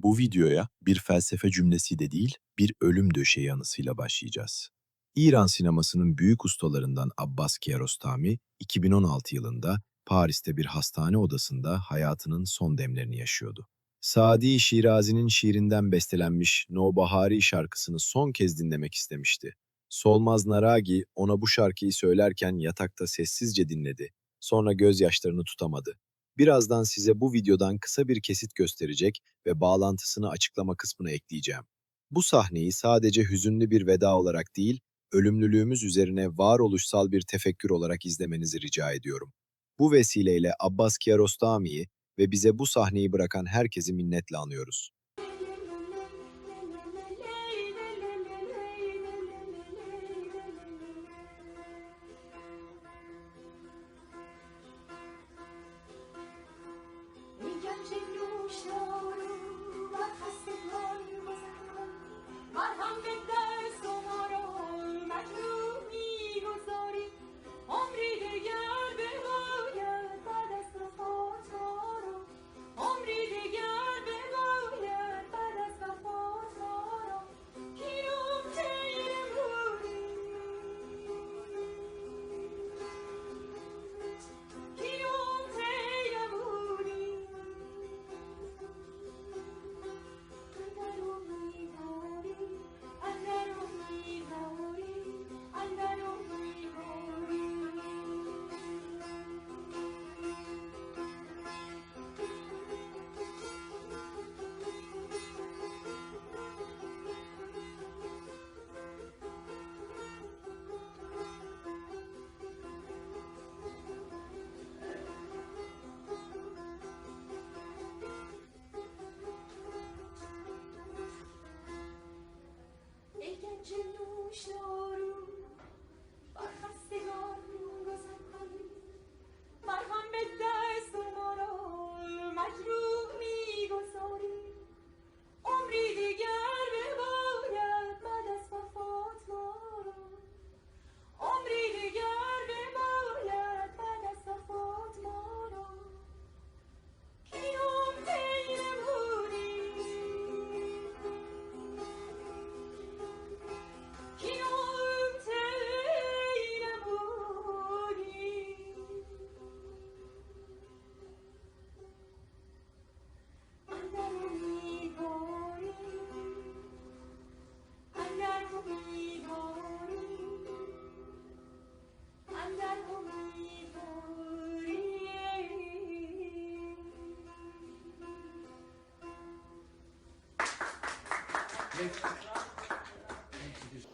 Bu videoya bir felsefe cümlesiyle değil, bir ölüm döşeği anısıyla başlayacağız. İran sinemasının büyük ustalarından Abbas Kiarostami, 2016 yılında Paris'te bir hastane odasında hayatının son demlerini yaşıyordu. Sadi Şirazi'nin şiirinden bestelenmiş Nobahari şarkısını son kez dinlemek istemişti. Solmaz Naragi ona bu şarkıyı söylerken yatakta sessizce dinledi. Sonra gözyaşlarını tutamadı. Birazdan size bu videodan kısa bir kesit gösterecek ve bağlantısını açıklama kısmına ekleyeceğim. Bu sahneyi sadece hüzünlü bir veda olarak değil, ölümlülüğümüz üzerine varoluşsal bir tefekkür olarak izlemenizi rica ediyorum. Bu vesileyle Abbas Kiarostami'yi ve bize bu sahneyi bırakan herkesi minnetle anıyoruz.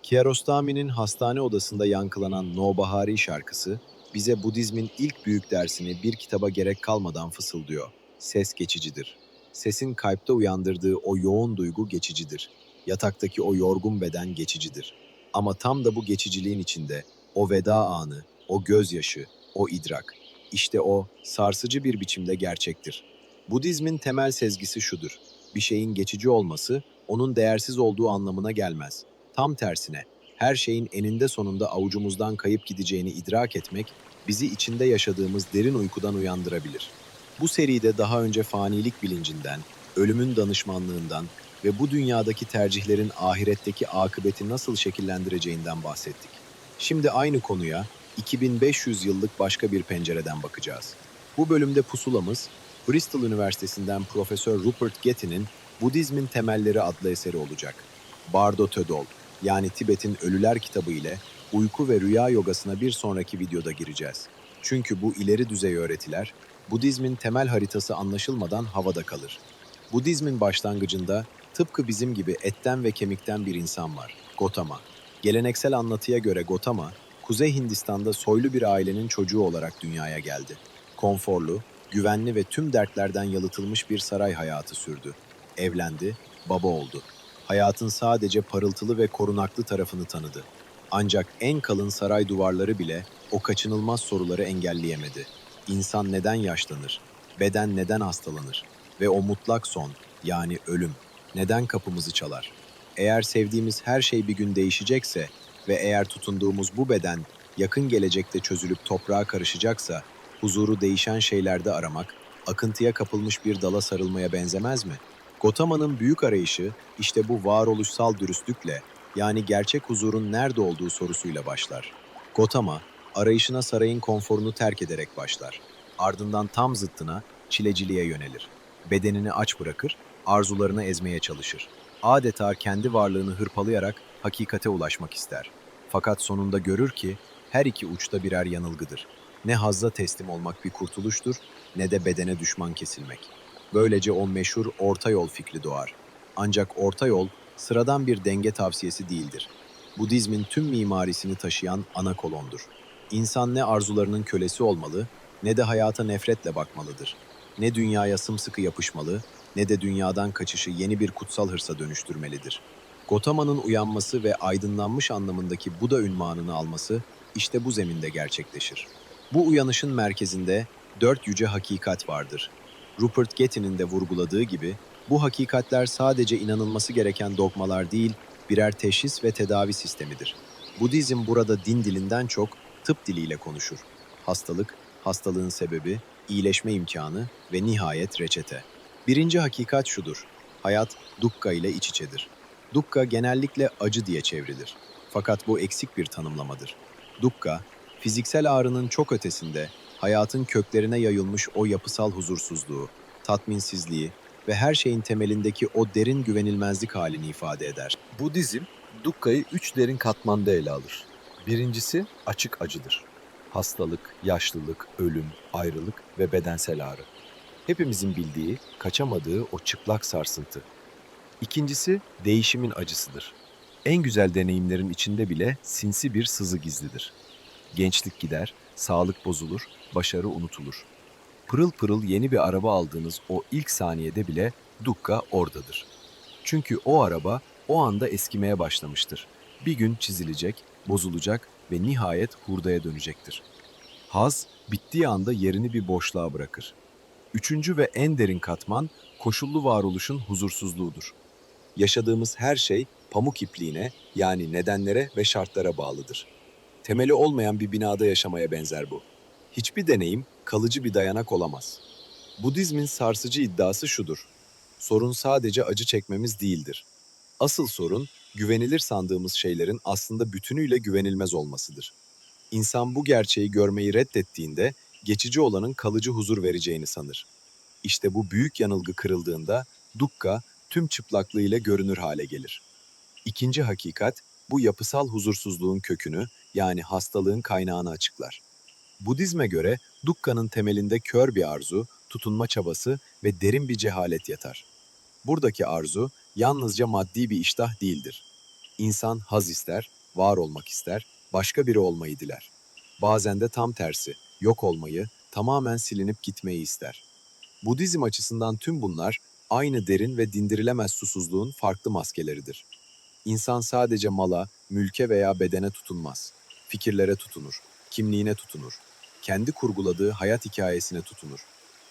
Kiarostami'nin hastane odasında yankılanan Nobahari şarkısı, bize Budizmin ilk büyük dersini bir kitaba gerek kalmadan fısıldıyor. Ses geçicidir. Sesin kalpte uyandırdığı o yoğun duygu geçicidir. Yataktaki o yorgun beden geçicidir. Ama tam da bu geçiciliğin içinde o veda anı, o gözyaşı, o idrak, işte o sarsıcı bir biçimde gerçektir. Budizmin temel sezgisi şudur: bir şeyin geçici olması, onun değersiz olduğu anlamına gelmez. Tam tersine, her şeyin eninde sonunda avucumuzdan kayıp gideceğini idrak etmek, bizi içinde yaşadığımız derin uykudan uyandırabilir. Bu seride daha önce fanilik bilincinden, ölümün danışmanlığından ve bu dünyadaki tercihlerin ahiretteki akıbeti nasıl şekillendireceğinden bahsettik. Şimdi aynı konuya 2500 yıllık başka bir pencereden bakacağız. Bu bölümde pusulamız, Bristol Üniversitesi'nden Profesör Rupert Getty'nin Budizmin Temelleri adlı eseri olacak. Bardo Tödol, yani Tibet'in Ölüler kitabı ile uyku ve rüya yogasına bir sonraki videoda gireceğiz. Çünkü bu ileri düzey öğretiler, Budizmin temel haritası anlaşılmadan havada kalır. Budizmin başlangıcında tıpkı bizim gibi etten ve kemikten bir insan var, Gotama. Geleneksel anlatıya göre Gotama, Kuzey Hindistan'da soylu bir ailenin çocuğu olarak dünyaya geldi. Konforlu, güvenli ve tüm dertlerden yalıtılmış bir saray hayatı sürdü. Evlendi, baba oldu. Hayatın sadece parıltılı ve korunaklı tarafını tanıdı. Ancak en kalın saray duvarları bile o kaçınılmaz soruları engelleyemedi. İnsan neden yaşlanır? Beden neden hastalanır? Ve o mutlak son, yani ölüm, neden kapımızı çalar? Eğer sevdiğimiz her şey bir gün değişecekse ve eğer tutunduğumuz bu beden yakın gelecekte çözülüp toprağa karışacaksa, huzuru değişen şeylerde aramak, akıntıya kapılmış bir dala sarılmaya benzemez mi? Gautami'nin büyük arayışı işte bu varoluşsal dürüstlükle, yani gerçek huzurun nerede olduğu sorusuyla başlar. Gautami, arayışına sarayın konforunu terk ederek başlar. Ardından tam zıttına çileciliğe yönelir. Bedenini aç bırakır, arzularını ezmeye çalışır. Adeta kendi varlığını hırpalayarak hakikate ulaşmak ister. Fakat sonunda görür ki her iki uçta birer yanılgıdır. Ne hazza teslim olmak bir kurtuluştur, ne de bedene düşman kesilmek. Böylece o meşhur orta yol fikri doğar. Ancak orta yol sıradan bir denge tavsiyesi değildir. Budizmin tüm mimarisini taşıyan ana kolondur. İnsan ne arzularının kölesi olmalı, ne de hayata nefretle bakmalıdır. Ne dünyaya sımsıkı yapışmalı, ne de dünyadan kaçışı yeni bir kutsal hırsa dönüştürmelidir. Gautami'nin uyanması ve aydınlanmış anlamındaki Buda ünvanını alması işte bu zeminde gerçekleşir. Bu uyanışın merkezinde dört yüce hakikat vardır. Rupert Getty'nin de vurguladığı gibi, bu hakikatler sadece inanılması gereken dogmalar değil, birer teşhis ve tedavi sistemidir. Budizm burada din dilinden çok tıp diliyle konuşur. Hastalık, hastalığın sebebi, iyileşme imkanı ve nihayet reçete. Birinci hakikat şudur: hayat dukkha ile iç içedir. Dukkha genellikle acı diye çevrilir. Fakat bu eksik bir tanımlamadır. Dukkha, fiziksel ağrının çok ötesinde, hayatın köklerine yayılmış o yapısal huzursuzluğu, tatminsizliği ve her şeyin temelindeki o derin güvenilmezlik halini ifade eder. Budizm, Dukka'yı üç derin katmanda ele alır. Birincisi açık acıdır. Hastalık, yaşlılık, ölüm, ayrılık ve bedensel ağrı. Hepimizin bildiği, kaçamadığı o çıplak sarsıntı. İkincisi değişimin acısıdır. En güzel deneyimlerin içinde bile sinsi bir sızı gizlidir. Gençlik gider, sağlık bozulur, başarı unutulur. Pırıl pırıl yeni bir araba aldığınız o ilk saniyede bile Dukka oradadır. Çünkü o araba o anda eskimeye başlamıştır. Bir gün çizilecek, bozulacak ve nihayet hurdaya dönecektir. Haz, bittiği anda yerini bir boşluğa bırakır. Üçüncü ve en derin katman, koşullu varoluşun huzursuzluğudur. Yaşadığımız her şey pamuk ipliğine, yani nedenlere ve şartlara bağlıdır. Temeli olmayan bir binada yaşamaya benzer bu. Hiçbir deneyim kalıcı bir dayanak olamaz. Budizmin sarsıcı iddiası şudur: sorun sadece acı çekmemiz değildir. Asıl sorun, güvenilir sandığımız şeylerin aslında bütünüyle güvenilmez olmasıdır. İnsan bu gerçeği görmeyi reddettiğinde, geçici olanın kalıcı huzur vereceğini sanır. İşte bu büyük yanılgı kırıldığında, dukkha tüm çıplaklığıyla görünür hale gelir. İkinci hakikat, bu yapısal huzursuzluğun kökünü, yani hastalığın kaynağını açıklar. Budizme göre Dukka'nın temelinde kör bir arzu, tutunma çabası ve derin bir cehalet yatar. Buradaki arzu yalnızca maddi bir iştah değildir. İnsan haz ister, var olmak ister, başka biri olmayı diler. Bazen de tam tersi, yok olmayı, tamamen silinip gitmeyi ister. Budizm açısından tüm bunlar aynı derin ve dindirilemez susuzluğun farklı maskeleridir. İnsan sadece mala, mülke veya bedene tutunmaz. Fikirlere tutunur, kimliğine tutunur, kendi kurguladığı hayat hikayesine tutunur.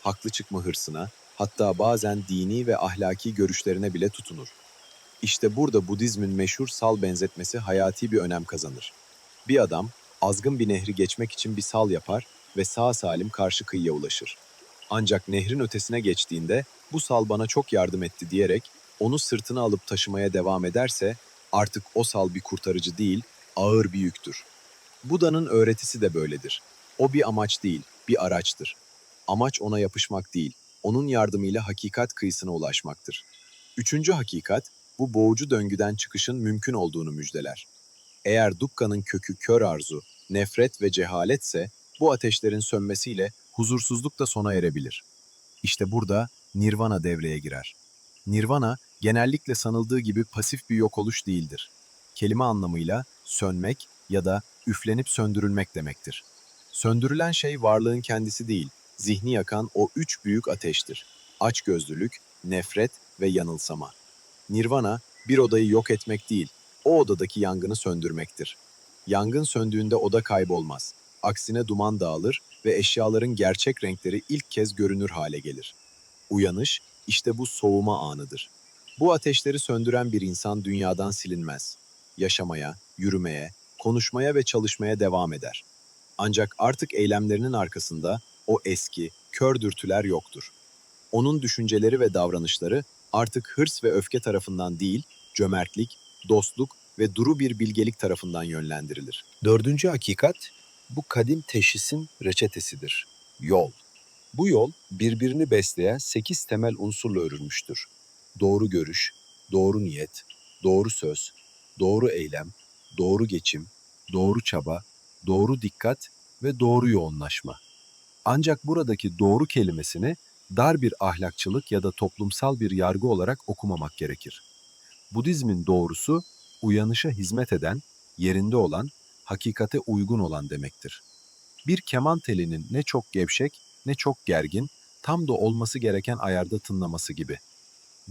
Haklı çıkma hırsına, hatta bazen dini ve ahlaki görüşlerine bile tutunur. İşte burada Budizmin meşhur sal benzetmesi hayati bir önem kazanır. Bir adam, azgın bir nehri geçmek için bir sal yapar ve sağ salim karşı kıyıya ulaşır. Ancak nehrin ötesine geçtiğinde bu sal bana çok yardım etti diyerek onu sırtına alıp taşımaya devam ederse artık o sal bir kurtarıcı değil, ağır bir yüktür. Buda'nın öğretisi de böyledir. O bir amaç değil, bir araçtır. Amaç ona yapışmak değil, onun yardımıyla hakikat kıyısına ulaşmaktır. Üçüncü hakikat, bu boğucu döngüden çıkışın mümkün olduğunu müjdeler. Eğer Dukka'nın kökü kör arzu, nefret ve cehaletse, bu ateşlerin sönmesiyle huzursuzluk da sona erebilir. İşte burada Nirvana devreye girer. Nirvana, genellikle sanıldığı gibi pasif bir yok oluş değildir. Kelime anlamıyla sönmek ya da üflenip söndürülmek demektir. Söndürülen şey varlığın kendisi değil, zihni yakan o üç büyük ateştir: açgözlülük, nefret ve yanılsama. Nirvana, bir odayı yok etmek değil, o odadaki yangını söndürmektir. Yangın söndüğünde oda kaybolmaz. Aksine duman dağılır ve eşyaların gerçek renkleri ilk kez görünür hale gelir. Uyanış, işte bu soğuma anıdır. Bu ateşleri söndüren bir insan dünyadan silinmez. Yaşamaya, yürümeye, konuşmaya ve çalışmaya devam eder. Ancak artık eylemlerinin arkasında o eski, kör dürtüler yoktur. Onun düşünceleri ve davranışları Artık hırs ve öfke tarafından değil, cömertlik, dostluk ve duru bir bilgelik tarafından yönlendirilir. Dördüncü hakikat, bu kadim teşhisin reçetesidir. Yol. Bu yol birbirini besleyen 8 temel unsurla örülmüştür. Doğru görüş, doğru niyet, doğru söz, doğru eylem, doğru geçim, doğru çaba, doğru dikkat ve doğru yoğunlaşma. Ancak buradaki doğru kelimesini dar bir ahlakçılık ya da toplumsal bir yargı olarak okumamak gerekir. Budizmin doğrusu, uyanışa hizmet eden, yerinde olan, hakikate uygun olan demektir. Bir keman telinin ne çok gevşek ne çok gergin, tam da olması gereken ayarda tınlaması gibi.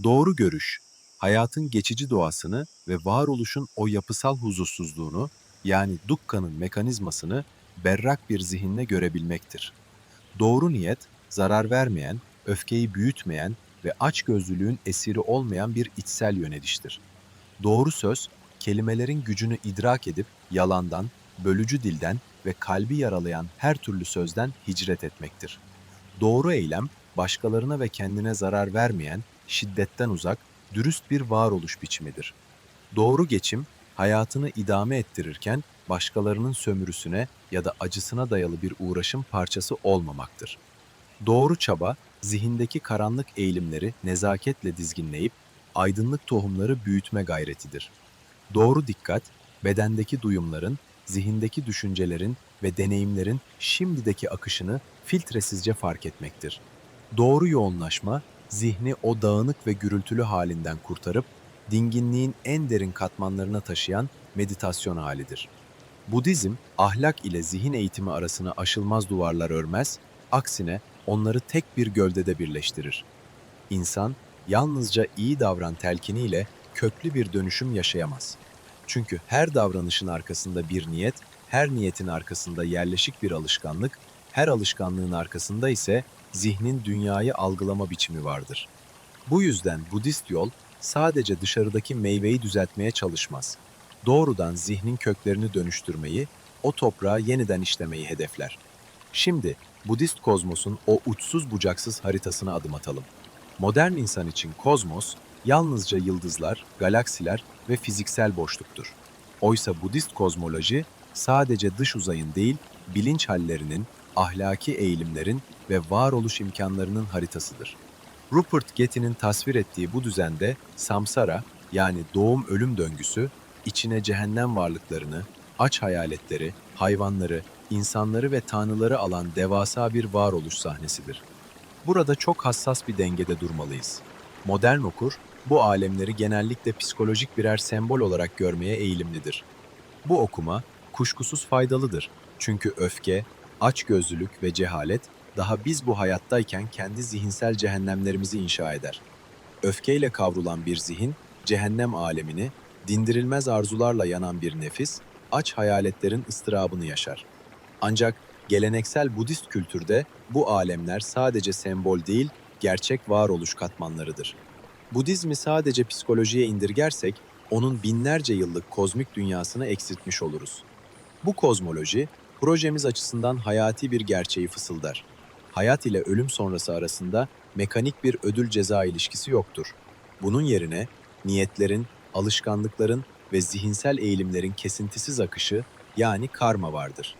Doğru görüş, hayatın geçici doğasını ve varoluşun o yapısal huzursuzluğunu, yani dukka'nın mekanizmasını berrak bir zihinle görebilmektir. Doğru niyet, zarar vermeyen, öfkeyi büyütmeyen ve açgözlülüğün esiri olmayan bir içsel yöneliştir. Doğru söz, kelimelerin gücünü idrak edip yalandan, bölücü dilden ve kalbi yaralayan her türlü sözden hicret etmektir. Doğru eylem, başkalarına ve kendine zarar vermeyen, şiddetten uzak, dürüst bir varoluş biçimidir. Doğru geçim, hayatını idame ettirirken başkalarının sömürüsüne ya da acısına dayalı bir uğraşın parçası olmamaktır. Doğru çaba, zihindeki karanlık eğilimleri nezaketle dizginleyip aydınlık tohumları büyütme gayretidir. Doğru dikkat, bedendeki duyumların, zihindeki düşüncelerin ve deneyimlerin şimdideki akışını filtresizce fark etmektir. Doğru yoğunlaşma, zihni o dağınık ve gürültülü halinden kurtarıp dinginliğin en derin katmanlarına taşıyan meditasyon halidir. Budizm, ahlak ile zihin eğitimi arasına aşılmaz duvarlar örmez, aksine onları tek bir gövdede birleştirir. İnsan, yalnızca iyi davran telkiniyle köklü bir dönüşüm yaşayamaz. Çünkü her davranışın arkasında bir niyet, her niyetin arkasında yerleşik bir alışkanlık, her alışkanlığın arkasında ise zihnin dünyayı algılama biçimi vardır. Bu yüzden Budist yol sadece dışarıdaki meyveyi düzeltmeye çalışmaz. Doğrudan zihnin köklerini dönüştürmeyi, o toprağı yeniden işlemeyi hedefler. Şimdi Budist kozmosun o uçsuz bucaksız haritasına adım atalım. Modern insan için kozmos yalnızca yıldızlar, galaksiler ve fiziksel boşluktur. Oysa Budist kozmoloji sadece dış uzayın değil, bilinç hallerinin, ahlaki eğilimlerin ve varoluş imkanlarının haritasıdır. Rupert Getty'nin tasvir ettiği bu düzende samsara, yani doğum-ölüm döngüsü, içine cehennem varlıklarını, aç hayaletleri, hayvanları, insanları ve tanrıları alan devasa bir varoluş sahnesidir. Burada çok hassas bir dengede durmalıyız. Modern okur, bu alemleri genellikle psikolojik birer sembol olarak görmeye eğilimlidir. Bu okuma kuşkusuz faydalıdır. Çünkü öfke, açgözlülük ve cehalet daha biz bu hayattayken kendi zihinsel cehennemlerimizi inşa eder. Öfkeyle kavrulan bir zihin, cehennem alemini, dindirilmez arzularla yanan bir nefis, aç hayaletlerin ıstırabını yaşar. Ancak geleneksel Budist kültürde bu alemler sadece sembol değil, gerçek varoluş katmanlarıdır. Budizmi sadece psikolojiye indirgersek, onun binlerce yıllık kozmik dünyasını eksiltmiş oluruz. Bu kozmoloji, projemiz açısından hayati bir gerçeği fısıldar. Hayat ile ölüm sonrası arasında mekanik bir ödül-ceza ilişkisi yoktur. Bunun yerine niyetlerin, alışkanlıkların ve zihinsel eğilimlerin kesintisiz akışı, yani karma vardır.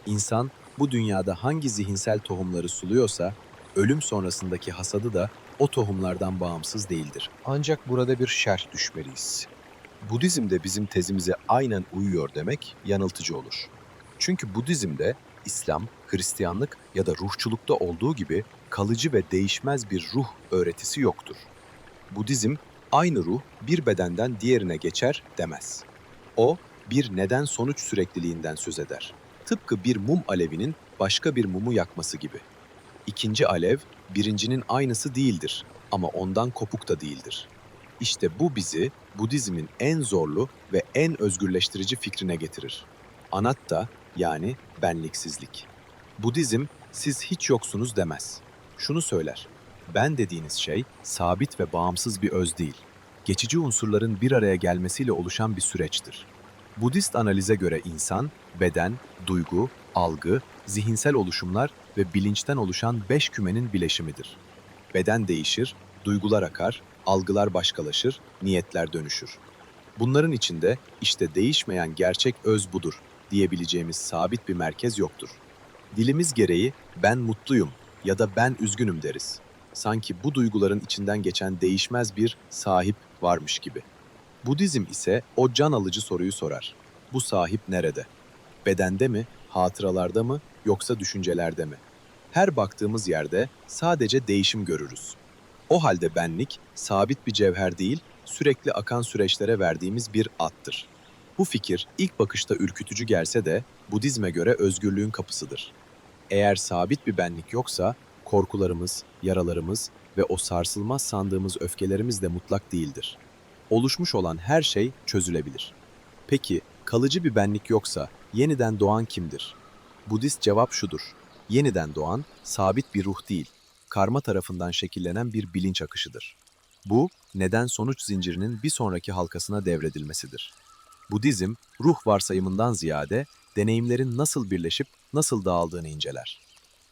İnsan bu dünyada hangi zihinsel tohumları suluyorsa, ölüm sonrasındaki hasadı da o tohumlardan bağımsız değildir. Ancak burada bir şerh düşmeliyiz. Budizm'de bizim tezimize aynen uyuyor demek yanıltıcı olur. Çünkü Budizm'de İslam, Hristiyanlık ya da ruhçulukta olduğu gibi kalıcı ve değişmez bir ruh öğretisi yoktur. Budizm, aynı ruh bir bedenden diğerine geçer demez. O, bir neden-sonuç sürekliliğinden söz eder. Tıpkı bir mum alevinin başka bir mumu yakması gibi. İkinci alev, birincinin aynısı değildir ama ondan kopuk da değildir. İşte bu bizi Budizmin en zorlu ve en özgürleştirici fikrine getirir. Anatta, yani benliksizlik. Budizm, siz hiç yoksunuz demez. Şunu söyler, ben dediğiniz şey sabit ve bağımsız bir öz değil. Geçici unsurların bir araya gelmesiyle oluşan bir süreçtir. Budist analize göre insan, beden, duygu, algı, zihinsel oluşumlar ve bilinçten oluşan 5 kümenin bileşimidir. Beden değişir, duygular akar, algılar başkalaşır, niyetler dönüşür. Bunların içinde işte değişmeyen gerçek öz budur diyebileceğimiz sabit bir merkez yoktur. Dilimiz gereği ben mutluyum ya da ben üzgünüm deriz. Sanki bu duyguların içinden geçen değişmez bir sahip varmış gibi. Budizm ise o can alıcı soruyu sorar. Bu sahip nerede? Bedende mi, hatıralarda mı, yoksa düşüncelerde mi? Her baktığımız yerde sadece değişim görürüz. O halde benlik sabit bir cevher değil, sürekli akan süreçlere verdiğimiz bir attır. Bu fikir ilk bakışta ürkütücü gelse de Budizme göre özgürlüğün kapısıdır. Eğer sabit bir benlik yoksa korkularımız, yaralarımız ve o sarsılmaz sandığımız öfkelerimiz de mutlak değildir. Oluşmuş olan her şey çözülebilir. Peki, kalıcı bir benlik yoksa yeniden doğan kimdir? Budist cevap şudur. Yeniden doğan, sabit bir ruh değil, karma tarafından şekillenen bir bilinç akışıdır. Bu, neden-sonuç zincirinin bir sonraki halkasına devredilmesidir. Budizm, ruh varsayımından ziyade deneyimlerin nasıl birleşip nasıl dağıldığını inceler.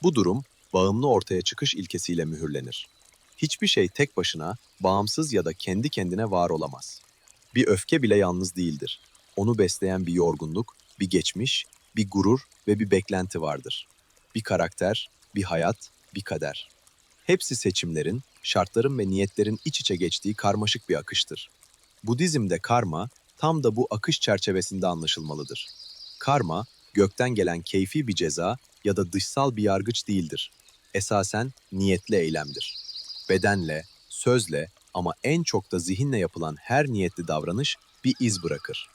Bu durum, bağımlı ortaya çıkış ilkesiyle mühürlenir. Hiçbir şey tek başına, bağımsız ya da kendi kendine var olamaz. Bir öfke bile yalnız değildir. Onu besleyen bir yorgunluk, bir geçmiş, bir gurur ve bir beklenti vardır. Bir karakter, bir hayat, bir kader. Hepsi seçimlerin, şartların ve niyetlerin iç içe geçtiği karmaşık bir akıştır. Budizm'de karma, tam da bu akış çerçevesinde anlaşılmalıdır. Karma, gökten gelen keyfi bir ceza ya da dışsal bir yargıç değildir. Esasen niyetli eylemdir. Bedenle, sözle ama en çok da zihinle yapılan her niyetli davranış bir iz bırakır.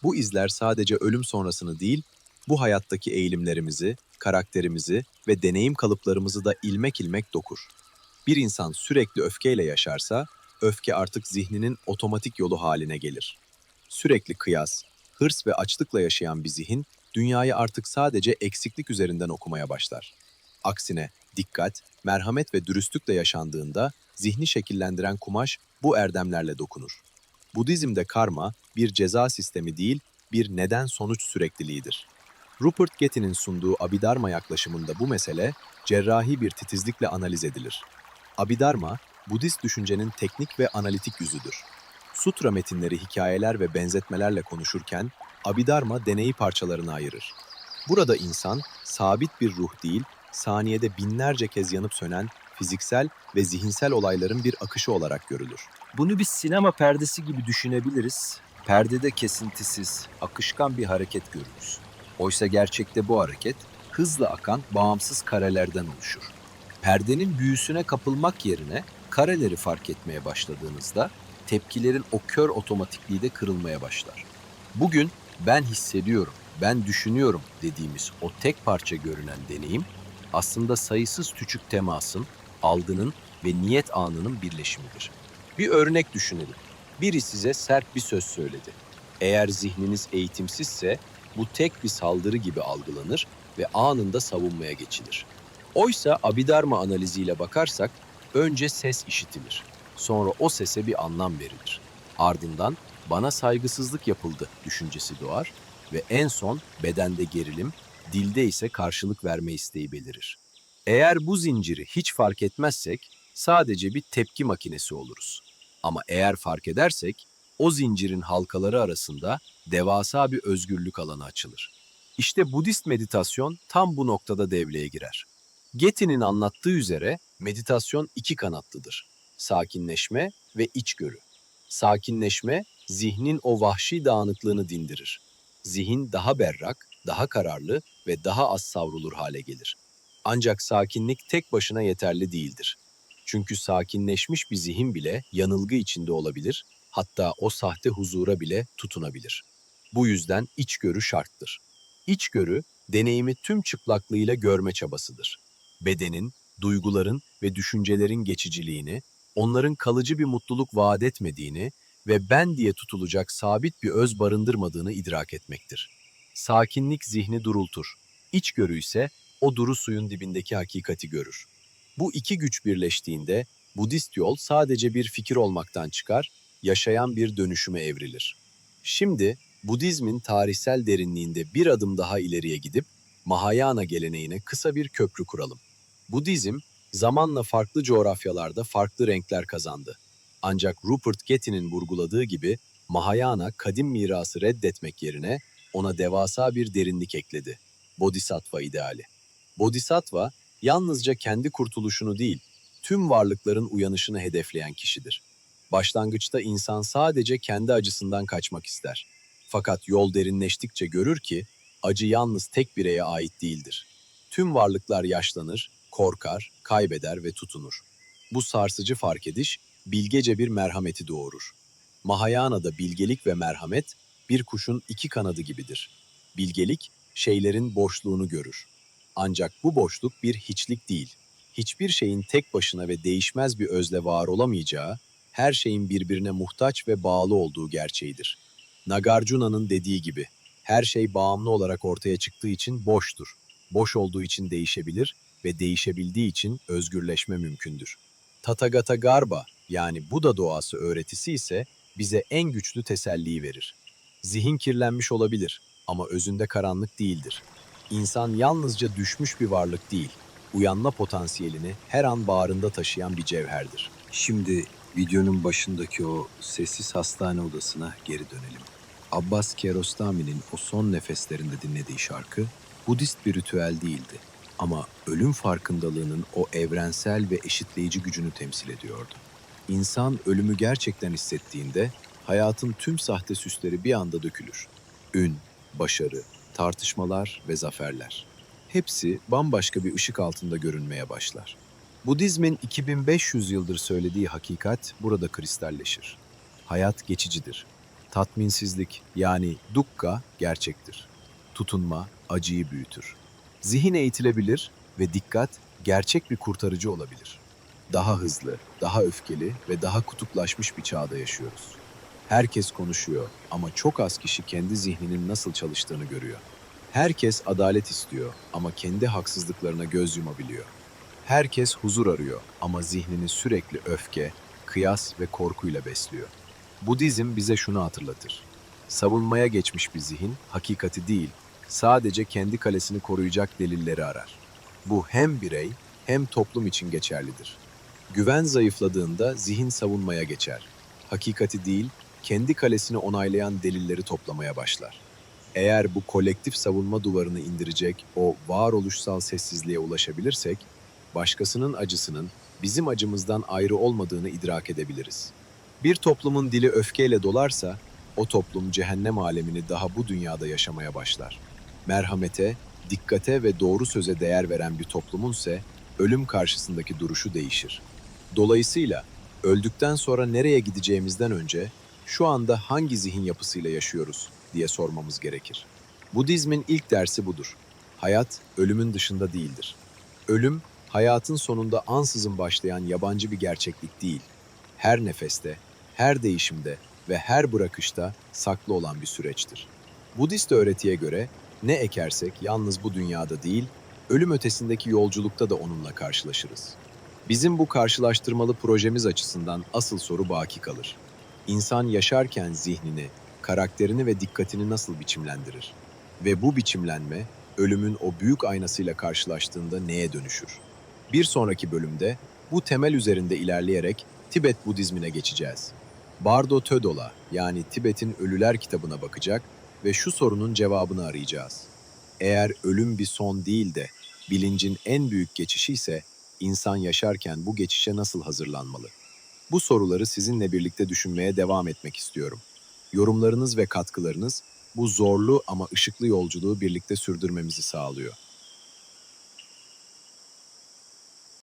Bu izler sadece ölüm sonrasını değil, bu hayattaki eğilimlerimizi, karakterimizi ve deneyim kalıplarımızı da ilmek ilmek dokur. Bir insan sürekli öfkeyle yaşarsa, öfke artık zihninin otomatik yolu haline gelir. Sürekli kıyas, hırs ve açlıkla yaşayan bir zihin, dünyayı artık sadece eksiklik üzerinden okumaya başlar. Aksine dikkat, merhamet ve dürüstlükle yaşandığında zihni şekillendiren kumaş bu erdemlerle dokunur. Budizm'de karma bir ceza sistemi değil, bir neden-sonuç sürekliliğidir. Rupert Getty'nin sunduğu Abhidharma yaklaşımında bu mesele cerrahi bir titizlikle analiz edilir. Abhidharma, Budist düşüncenin teknik ve analitik yüzüdür. Sutra metinleri hikayeler ve benzetmelerle konuşurken, Abhidharma deneyi parçalarına ayırır. Burada insan, sabit bir ruh değil, saniyede binlerce kez yanıp sönen fiziksel ve zihinsel olayların bir akışı olarak görülür. Bunu bir sinema perdesi gibi düşünebiliriz. Perdede kesintisiz, akışkan bir hareket görürüz. Oysa gerçekte bu hareket hızla akan bağımsız karelerden oluşur. Perdenin büyüsüne kapılmak yerine kareleri fark etmeye başladığınızda tepkilerin o kör otomatikliği de kırılmaya başlar. Bugün ben hissediyorum, ben düşünüyorum dediğimiz o tek parça görünen deneyim aslında sayısız küçük temasın, algının ve niyet anının birleşimidir. Bir örnek düşünelim. Biri size sert bir söz söyledi. Eğer zihniniz eğitimsizse bu tek bir saldırı gibi algılanır ve anında savunmaya geçilir. Oysa Abhidharma analiziyle bakarsak önce ses işitilir. Sonra o sese bir anlam verilir. Ardından bana saygısızlık yapıldı düşüncesi doğar ve en son bedende gerilim, dilde ise karşılık verme isteği belirir. Eğer bu zinciri hiç fark etmezsek sadece bir tepki makinesi oluruz. Ama eğer fark edersek o zincirin halkaları arasında devasa bir özgürlük alanı açılır. İşte Budist meditasyon tam bu noktada devreye girer. Getty'nin anlattığı üzere meditasyon iki kanatlıdır. Sakinleşme ve içgörü. Sakinleşme, zihnin o vahşi dağınıklığını dindirir. Zihin daha berrak, daha kararlı ve daha az savrulur hale gelir. Ancak sakinlik tek başına yeterli değildir. Çünkü sakinleşmiş bir zihin bile yanılgı içinde olabilir, hatta o sahte huzura bile tutunabilir. Bu yüzden içgörü şarttır. İçgörü, deneyimi tüm çıplaklığıyla görme çabasıdır. Bedenin, duyguların ve düşüncelerin geçiciliğini, onların kalıcı bir mutluluk vaat etmediğini ve ben diye tutulacak sabit bir öz barındırmadığını idrak etmektir. Sakinlik zihni durultur. İçgörü ise o duru suyun dibindeki hakikati görür. Bu iki güç birleştiğinde Budist yol sadece bir fikir olmaktan çıkar, yaşayan bir dönüşüme evrilir. Şimdi Budizmin tarihsel derinliğinde bir adım daha ileriye gidip Mahayana geleneğine kısa bir köprü kuralım. Budizm zamanla farklı coğrafyalarda farklı renkler kazandı. Ancak Rupert Getty'nin vurguladığı gibi Mahayana kadim mirası reddetmek yerine ona devasa bir derinlik ekledi. Bodhisattva ideali. Bodhisattva yalnızca kendi kurtuluşunu değil, tüm varlıkların uyanışını hedefleyen kişidir. Başlangıçta insan sadece kendi acısından kaçmak ister. Fakat yol derinleştikçe görür ki acı yalnız tek bireye ait değildir. Tüm varlıklar yaşlanır, korkar, kaybeder ve tutunur. Bu sarsıcı fark ediş bilgece bir merhameti doğurur. Mahayana'da bilgelik ve merhamet bir kuşun iki kanadı gibidir. Bilgelik şeylerin boşluğunu görür. Ancak bu boşluk bir hiçlik değil. Hiçbir şeyin tek başına ve değişmez bir özle var olamayacağı, her şeyin birbirine muhtaç ve bağlı olduğu gerçeğidir. Nagarjuna'nın dediği gibi, her şey bağımlı olarak ortaya çıktığı için boştur. Boş olduğu için değişebilir ve değişebildiği için özgürleşme mümkündür. Tathagata Garba yani Buda doğası öğretisi ise bize en güçlü teselliyi verir. Zihin kirlenmiş olabilir ama özünde karanlık değildir. İnsan yalnızca düşmüş bir varlık değil, uyanma potansiyelini her an bağrında taşıyan bir cevherdir. Şimdi videonun başındaki o sessiz hastane odasına geri dönelim. Abbas Kiarostami'nin o son nefeslerinde dinlediği şarkı Budist bir ritüel değildi. Ama ölüm farkındalığının o evrensel ve eşitleyici gücünü temsil ediyordu. İnsan ölümü gerçekten hissettiğinde hayatın tüm sahte süsleri bir anda dökülür. Ün, başarı, tartışmalar ve zaferler. Hepsi bambaşka bir ışık altında görünmeye başlar. Budizmin 2500 yıldır söylediği hakikat burada kristalleşir. Hayat geçicidir. Tatminsizlik yani dukkha gerçektir. Tutunma acıyı büyütür. Zihin eğitilebilir ve dikkat gerçek bir kurtarıcı olabilir. Daha hızlı, daha öfkeli ve daha kutuplaşmış bir çağda yaşıyoruz. Herkes konuşuyor ama çok az kişi kendi zihninin nasıl çalıştığını görüyor. Herkes adalet istiyor ama kendi haksızlıklarına göz yumabiliyor. Herkes huzur arıyor ama zihnini sürekli öfke, kıyas ve korkuyla besliyor. Budizm bize şunu hatırlatır. Savunmaya geçmiş bir zihin, hakikati değil, sadece kendi kalesini koruyacak delilleri arar. Bu hem birey hem toplum için geçerlidir. Güven zayıfladığında zihin savunmaya geçer. Hakikati değil, kendi kalesini onaylayan delilleri toplamaya başlar. Eğer bu kolektif savunma duvarını indirecek o varoluşsal sessizliğe ulaşabilirsek, başkasının acısının bizim acımızdan ayrı olmadığını idrak edebiliriz. Bir toplumun dili öfkeyle dolarsa, o toplum cehennem alemini daha bu dünyada yaşamaya başlar. Merhamete, dikkate ve doğru söze değer veren bir toplumunse, ölüm karşısındaki duruşu değişir. Dolayısıyla, öldükten sonra nereye gideceğimizden önce, şu anda hangi zihin yapısıyla yaşıyoruz diye sormamız gerekir. Budizmin ilk dersi budur. Hayat, ölümün dışında değildir. Ölüm, hayatın sonunda ansızın başlayan yabancı bir gerçeklik değil. Her nefeste, her değişimde ve her bırakışta saklı olan bir süreçtir. Budist öğretiye göre ne ekersek yalnız bu dünyada değil, ölüm ötesindeki yolculukta da onunla karşılaşırız. Bizim bu karşılaştırmalı projemiz açısından asıl soru baki kalır. İnsan yaşarken zihnini, karakterini ve dikkatini nasıl biçimlendirir? Ve bu biçimlenme, ölümün o büyük aynasıyla karşılaştığında neye dönüşür? Bir sonraki bölümde bu temel üzerinde ilerleyerek Tibet Budizmine geçeceğiz. Bardo Tödola yani Tibet'in Ölüler kitabına bakacak ve şu sorunun cevabını arayacağız. Eğer ölüm bir son değil de bilincin en büyük geçişi ise insan yaşarken bu geçişe nasıl hazırlanmalı? Bu soruları sizinle birlikte düşünmeye devam etmek istiyorum. Yorumlarınız ve katkılarınız bu zorlu ama ışıklı yolculuğu birlikte sürdürmemizi sağlıyor.